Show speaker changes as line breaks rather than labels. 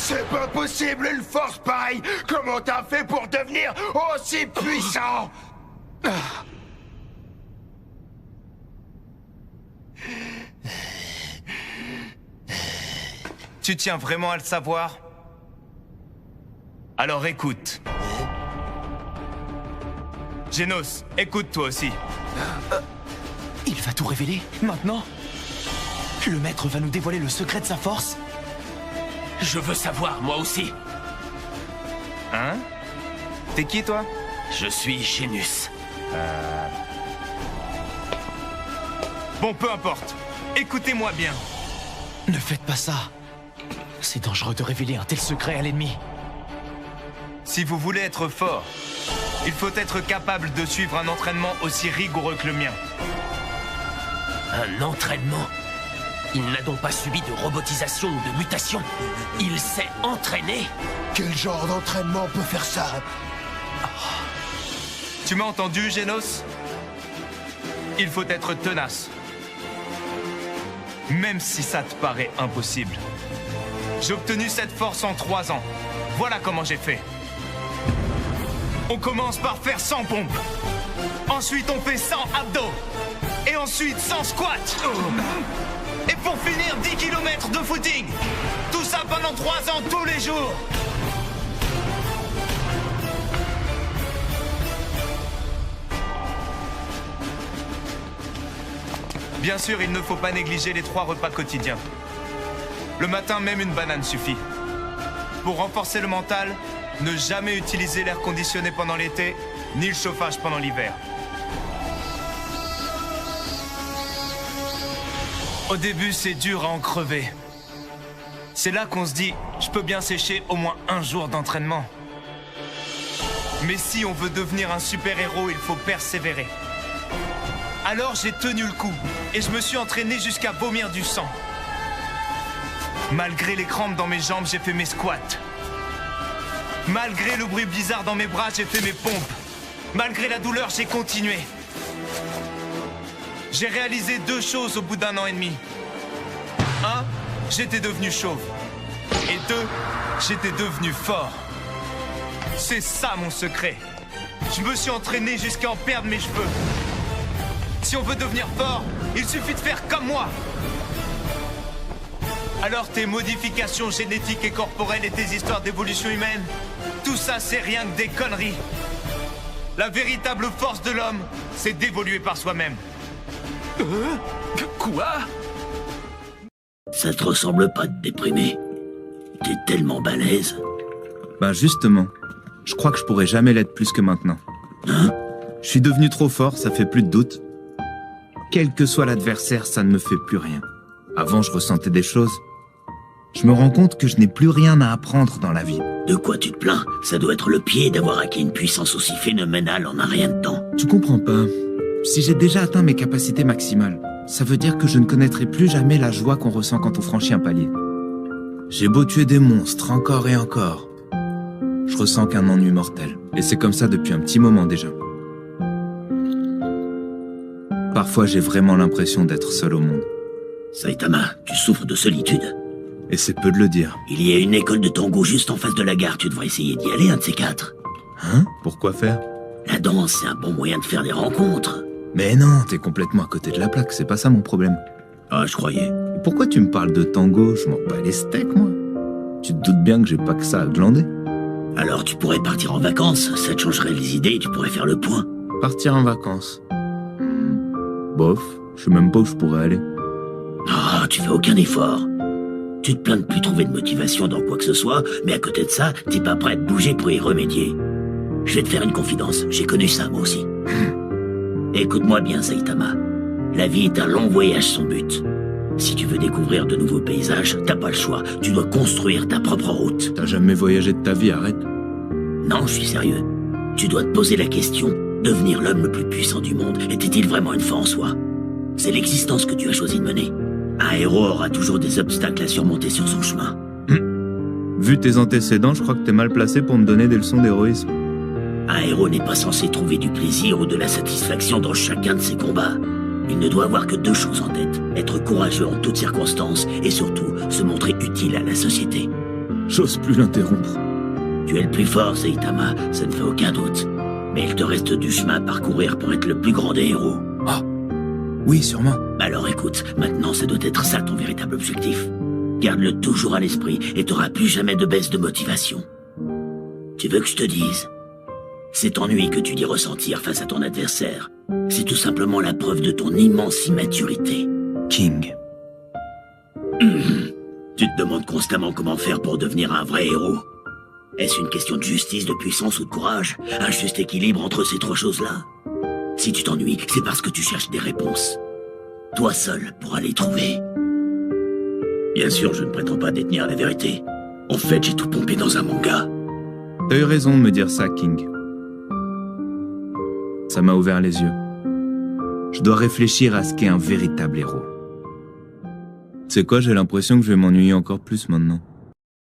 C'est pas possible une force pareille! Comment t'as fait pour devenir aussi puissant?
Tu tiens vraiment à le savoir? Alors écoute. Genos, écoute toi aussi.
Il va tout révéler, maintenant? Le maître va nous dévoiler le secret de sa force?
Je veux savoir, moi aussi.
Hein? T'es qui, toi?
Je suis Génus.
Bon, peu importe. Écoutez-moi bien.
Ne faites pas ça. C'est dangereux de révéler un tel secret à l'ennemi.
Si vous voulez être fort, il faut être capable de suivre un entraînement aussi rigoureux que le mien.
Un entraînement? Il n'a donc pas subi de robotisation ou de mutation? Il s'est entraîné?
Quel genre d'entraînement peut faire ça?
Tu m'as entendu, Génos? Il faut être tenace. Même si ça te paraît impossible. J'ai obtenu cette force en 3 ans. Voilà comment j'ai fait. On commence par faire 100 pompes. Ensuite, on fait 100 abdos. Et ensuite, 100 squats. Et pour finir, 10 km de footing. Tout ça pendant 3 ans, tous les jours. Bien sûr, il ne faut pas négliger les 3 repas quotidiens. Le matin, même une banane suffit. Pour renforcer le mental, ne jamais utiliser l'air conditionné pendant l'été, ni le chauffage pendant l'hiver. Au début, c'est dur à en crever. C'est là qu'on se dit, je peux bien sécher au moins 1 jour d'entraînement. Mais si on veut devenir un super-héros, il faut persévérer. Alors j'ai tenu le coup, et je me suis entraîné jusqu'à vomir du sang. Malgré les crampes dans mes jambes, j'ai fait mes squats. Malgré le bruit bizarre dans mes bras, j'ai fait mes pompes. Malgré la douleur, j'ai continué. J'ai réalisé 2 choses au bout d'1 an et demi. 1, j'étais devenu chauve. Et 2, j'étais devenu fort. C'est ça mon secret. Je me suis entraîné jusqu'à en perdre mes cheveux. Si on veut devenir fort, il suffit de faire comme moi. Alors tes modifications génétiques et corporelles et tes histoires d'évolution humaine, tout ça c'est rien que des conneries. La véritable force de l'homme, c'est d'évoluer par soi-même.
Quoi?
Ça te ressemble pas de déprimer? T'es tellement balèze.
Ben justement, je crois que je pourrais jamais l'être plus que maintenant.
Hein?
Je suis devenu trop fort, ça fait plus de doute. Quel que soit l'adversaire, ça ne me fait plus rien. Avant, je ressentais des choses. Je me rends compte que je n'ai plus rien à apprendre dans la vie.
De quoi tu te plains? Ça doit être le pied d'avoir acquis une puissance aussi phénoménale en un rien de temps.
Tu comprends pas. Si j'ai déjà atteint mes capacités maximales, ça veut dire que je ne connaîtrai plus jamais la joie qu'on ressent quand on franchit un palier. J'ai beau tuer des monstres encore et encore, je ressens qu'un ennui mortel. Et c'est comme ça depuis un petit moment déjà. Parfois, j'ai vraiment l'impression d'être seul au monde.
Saitama, tu souffres de solitude.
Et c'est peu de le dire.
Il y a une école de tango juste en face de la gare, tu devrais essayer d'y aller, un de ces 4.
Hein? Pourquoi faire?
La danse, c'est un bon moyen de faire des rencontres.
Mais non, t'es complètement à côté de la plaque, c'est pas ça mon problème.
Ah, je croyais.
Et pourquoi tu me parles de tango? Je m'en bats les steaks, moi. Tu te doutes bien que j'ai pas que ça à glander.
Alors tu pourrais partir en vacances, ça te changerait les idées et tu pourrais faire le point.
Partir en vacances? Bof, je sais même pas où je pourrais aller.
Ah, tu fais aucun effort. Tu te plains de plus trouver de motivation dans quoi que ce soit, mais à côté de ça, t'es pas prêt à te bouger pour y remédier. Je vais te faire une confidence, j'ai connu ça moi aussi. Écoute-moi bien, Saitama. La vie est un long voyage sans but. Si tu veux découvrir de nouveaux paysages, t'as pas le choix. Tu dois construire ta propre route.
T'as jamais voyagé de ta vie, arrête.
Non, je suis sérieux. Tu dois te poser la question, devenir l'homme le plus puissant du monde, était-il vraiment une fin en soi? C'est l'existence que tu as choisi de mener. Un héros aura toujours des obstacles à surmonter sur son chemin.
Vu tes antécédents, je crois que t'es mal placé pour me donner des leçons d'héroïsme.
Un héros n'est pas censé trouver du plaisir ou de la satisfaction dans chacun de ses combats. Il ne doit avoir que 2 choses en tête. Être courageux en toutes circonstances et surtout se montrer utile à la société.
J'ose plus l'interrompre.
Tu es le plus fort, Saitama, ça ne fait aucun doute. Mais il te reste du chemin à parcourir pour être le plus grand des héros.
Ah, oui, sûrement.
Alors écoute, maintenant ça doit être ça ton véritable objectif. Garde-le toujours à l'esprit et t'auras plus jamais de baisse de motivation. Tu veux que je te dise? Cet ennui que tu dis ressentir face à ton adversaire, c'est tout simplement la preuve de ton immense immaturité.
King.
Tu te demandes constamment comment faire pour devenir un vrai héros. Est-ce une question de justice, de puissance ou de courage? Un juste équilibre entre ces trois choses-là? Si tu t'ennuies, c'est parce que tu cherches des réponses. Toi seul pourras les trouver. Bien sûr, je ne prétends pas détenir la vérité. En fait, j'ai tout pompé dans un manga.
T'as eu raison de me dire ça, King. Ça m'a ouvert les yeux. Je dois réfléchir à ce qu'est un véritable héros. C'est quoi, j'ai l'impression que je vais m'ennuyer encore plus maintenant.